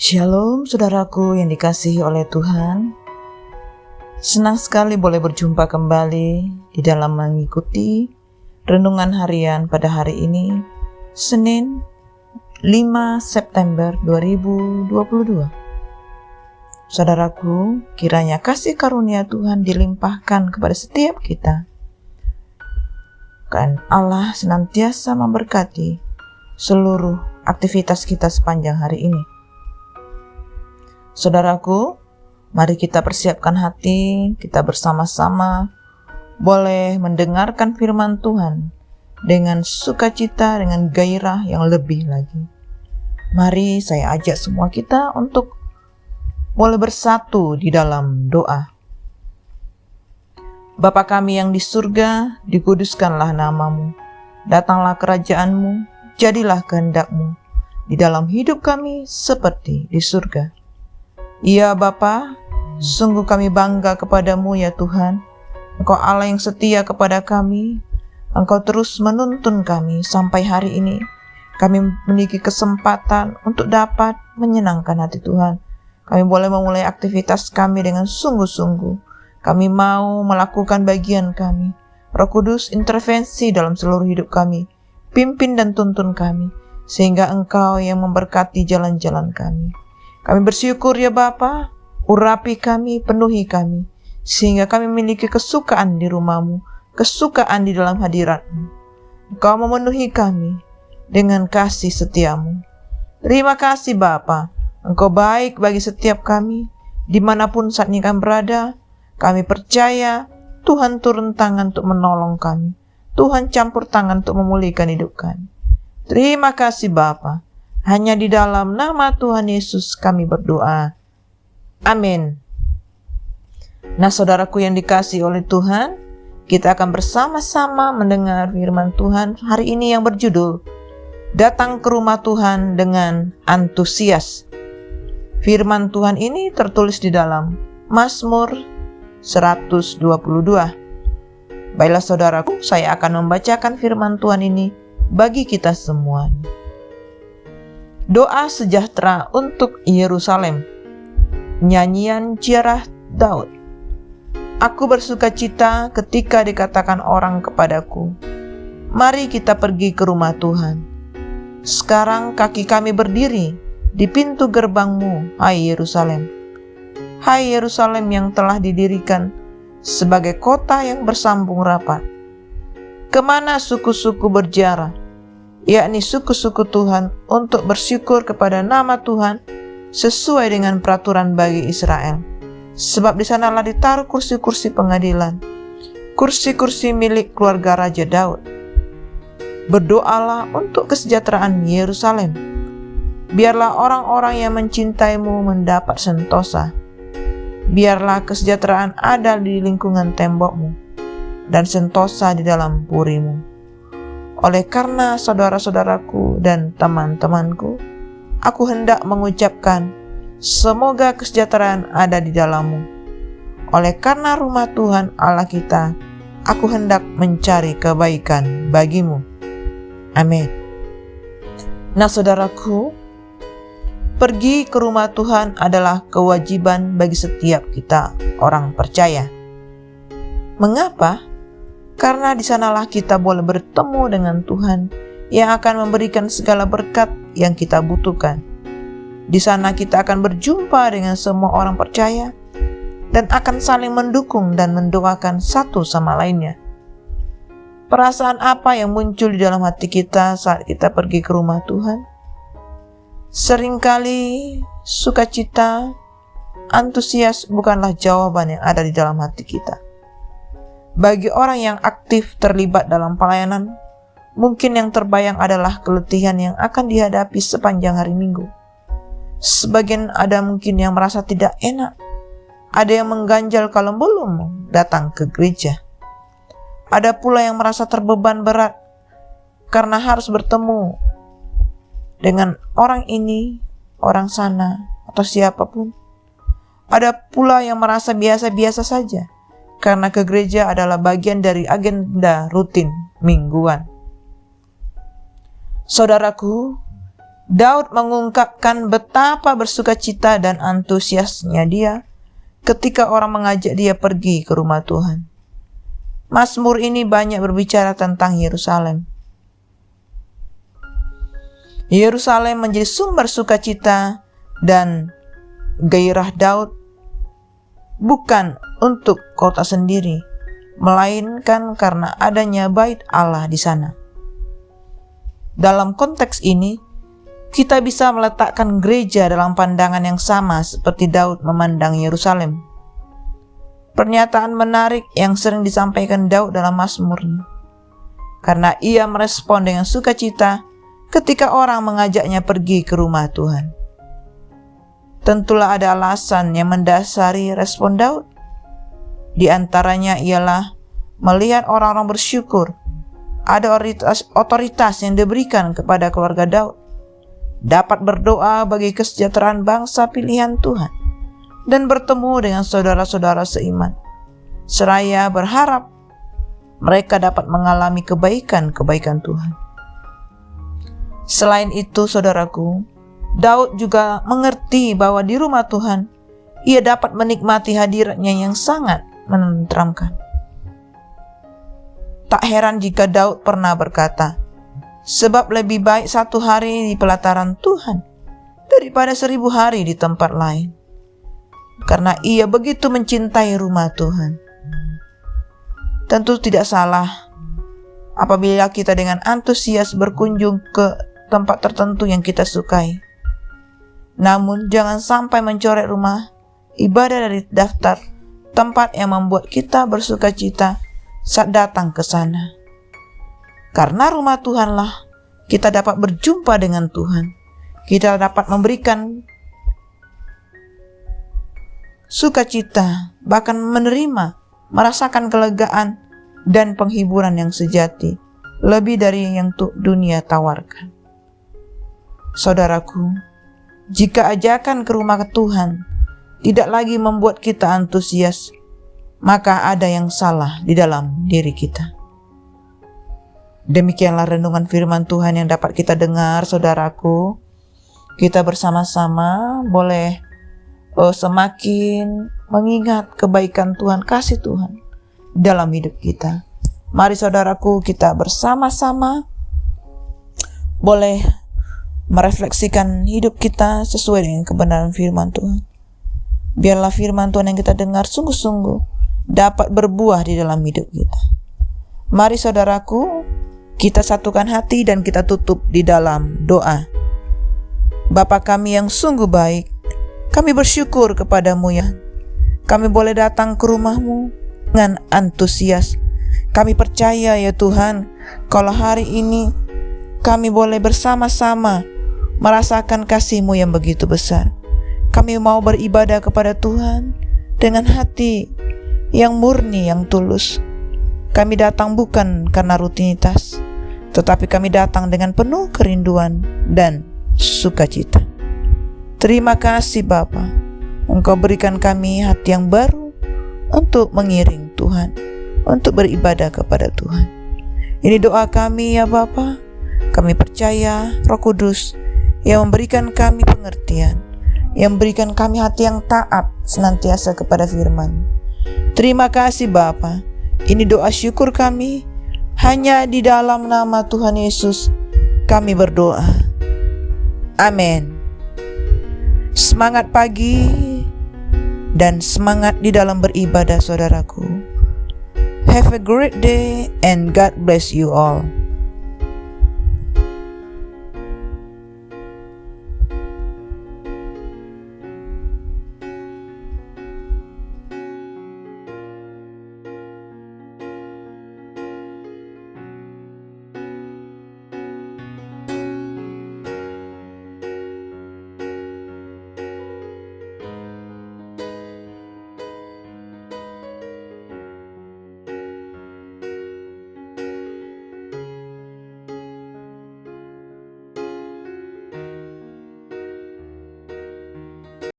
Shalom saudaraku yang dikasihi oleh Tuhan. Senang sekali boleh berjumpa kembali di dalam mengikuti renungan harian pada hari ini, Senin 5 September 2022. Saudaraku, kiranya kasih karunia Tuhan dilimpahkan kepada setiap kita. Dan Allah senantiasa memberkati seluruh aktivitas kita sepanjang hari ini. Saudaraku, mari kita persiapkan hati, kita bersama-sama boleh mendengarkan firman Tuhan dengan sukacita, dengan gairah yang lebih lagi. Mari saya ajak semua kita untuk boleh bersatu di dalam doa. Bapa kami yang di surga, dikuduskanlah namamu. Datanglah kerajaanmu, jadilah kehendak-mu di dalam hidup kami seperti di surga. Ya Bapa, sungguh kami bangga kepadamu ya Tuhan. Engkau Allah yang setia kepada kami. Engkau terus menuntun kami sampai hari ini. Kami memiliki kesempatan untuk dapat menyenangkan hati Tuhan. Kami boleh memulai aktivitas kami dengan sungguh-sungguh. Kami mau melakukan bagian kami. Roh Kudus intervensi dalam seluruh hidup kami. Pimpin dan tuntun kami, sehingga Engkau yang memberkati jalan-jalan kami. Kami bersyukur ya Bapa, urapi kami, penuhi kami, sehingga kami memiliki kesukaan di rumah-Mu, kesukaan di dalam hadirat-Mu. Engkau memenuhi kami dengan kasih setia-Mu. Terima kasih Bapa, Engkau baik bagi setiap kami, dimanapun saat ini kami berada. Kami percaya Tuhan turun tangan untuk menolong kami. Tuhan campur tangan untuk memulihkan hidup kami. Terima kasih Bapa. Hanya di dalam nama Tuhan Yesus kami berdoa. Amin. Nah saudaraku yang dikasihi oleh Tuhan, kita akan bersama-sama mendengar firman Tuhan hari ini yang berjudul Datang ke rumah Tuhan dengan antusias. Firman Tuhan ini tertulis di dalam Mazmur 122. Baiklah saudaraku, saya akan membacakan firman Tuhan ini bagi kita semuanya. Doa sejahtera untuk Yerusalem. Nyanyian ziarah Daud. Aku bersukacita ketika dikatakan orang kepadaku, mari kita pergi ke rumah Tuhan. Sekarang kaki kami berdiri di pintu gerbangmu, hai Yerusalem. Hai Yerusalem yang telah didirikan sebagai kota yang bersambung rapat. Kemana suku-suku berziarah, yakni suku-suku Tuhan, untuk bersyukur kepada nama Tuhan sesuai dengan peraturan bagi Israel. Sebab di sanalah ditaruh kursi-kursi pengadilan, kursi-kursi milik keluarga Raja Daud. Berdoalah untuk kesejahteraan Yerusalem. Biarlah orang-orang yang mencintaimu mendapat sentosa. Biarlah kesejahteraan ada di lingkungan tembokmu dan sentosa di dalam purimu. Oleh karena saudara-saudaraku dan teman-temanku, aku hendak mengucapkan, semoga kesejahteraan ada di dalammu. Oleh karena rumah Tuhan Allah kita, aku hendak mencari kebaikan bagimu. Amin. Nah saudaraku, pergi ke rumah Tuhan adalah kewajiban bagi setiap kita orang percaya. Mengapa? Karena di sanalah kita boleh bertemu dengan Tuhan yang akan memberikan segala berkat yang kita butuhkan. Di sana kita akan berjumpa dengan semua orang percaya dan akan saling mendukung dan mendoakan satu sama lainnya. Perasaan apa yang muncul di dalam hati kita saat kita pergi ke rumah Tuhan? Seringkali sukacita, antusias bukanlah jawaban yang ada di dalam hati kita. Bagi orang yang aktif terlibat dalam pelayanan, mungkin yang terbayang adalah keletihan yang akan dihadapi sepanjang hari Minggu. Sebagian ada mungkin yang merasa tidak enak. Ada yang mengganjal kalau belum datang ke gereja. Ada pula yang merasa terbeban berat karena harus bertemu dengan orang ini, orang sana, atau siapapun. Ada pula yang merasa biasa-biasa saja karena ke gereja adalah bagian dari agenda rutin mingguan. Saudaraku, Daud mengungkapkan betapa bersukacita dan antusiasnya dia ketika orang mengajak dia pergi ke rumah Tuhan. Mazmur ini banyak berbicara tentang Yerusalem. Yerusalem menjadi sumber sukacita dan gairah Daud bukan untuk kota sendiri, melainkan karena adanya bait Allah di sana. Dalam konteks ini, kita bisa meletakkan gereja dalam pandangan yang sama seperti Daud memandang Yerusalem. Pernyataan menarik yang sering disampaikan Daud dalam Mazmurnya, karena ia merespon dengan sukacita ketika orang mengajaknya pergi ke rumah Tuhan. Tentulah ada alasan yang mendasari respon Daud. Di antaranya ialah melihat orang-orang bersyukur ada otoritas yang diberikan kepada keluarga Daud, dapat berdoa bagi kesejahteraan bangsa pilihan Tuhan, dan bertemu dengan saudara-saudara seiman, seraya berharap mereka dapat mengalami kebaikan-kebaikan Tuhan. Selain itu, saudaraku, Daud juga mengerti bahwa di rumah Tuhan, ia dapat menikmati hadiratnya yang sangat menenteramkan. Tak heran jika Daud pernah berkata, sebab lebih baik 1 hari di pelataran Tuhan daripada 1000 hari di tempat lain. Karena ia begitu mencintai rumah Tuhan. Tentu tidak salah apabila kita dengan antusias berkunjung ke tempat tertentu yang kita sukai. Namun jangan sampai mencoret rumah ibadah dari daftar tempat yang membuat kita bersukacita saat datang ke sana. Karena rumah Tuhanlah kita dapat berjumpa dengan Tuhan. Kita dapat memberikan sukacita, bahkan menerima, merasakan kelegaan dan penghiburan yang sejati, lebih dari yang dunia tawarkan. Saudaraku, jika ajakan ke rumah Tuhan tidak lagi membuat kita antusias, maka ada yang salah di dalam diri kita. Demikianlah renungan firman Tuhan yang dapat kita dengar, saudaraku. Kita bersama-sama boleh semakin mengingat kebaikan Tuhan, kasih Tuhan dalam hidup kita. Mari saudaraku, kita bersama-sama boleh merefleksikan hidup kita sesuai dengan kebenaran firman Tuhan. Biarlah firman Tuhan yang kita dengar sungguh-sungguh dapat berbuah di dalam hidup kita. Mari saudaraku, kita satukan hati dan kita tutup di dalam doa. Bapa kami yang sungguh baik, kami bersyukur kepadamu ya. Kami boleh datang ke rumah-Mu dengan antusias. Kami percaya ya Tuhan, kalau hari ini kami boleh bersama-sama merasakan kasih-Mu yang begitu besar. Kami mau beribadah kepada Tuhan dengan hati yang murni, yang tulus. Kami datang bukan karena rutinitas, tetapi kami datang dengan penuh kerinduan dan sukacita. Terima kasih Bapa, Engkau berikan kami hati yang baru untuk mengiring Tuhan, untuk beribadah kepada Tuhan. Ini doa kami ya Bapa. Kami percaya Roh Kudus yang memberikan kami pengertian, yang memberikan kami hati yang taat senantiasa kepada firman. Terima kasih Bapa. Ini doa syukur kami, hanya di dalam nama Tuhan Yesus kami berdoa. Amin. Semangat pagi dan semangat di dalam beribadah saudaraku. Have a great day and God bless you all.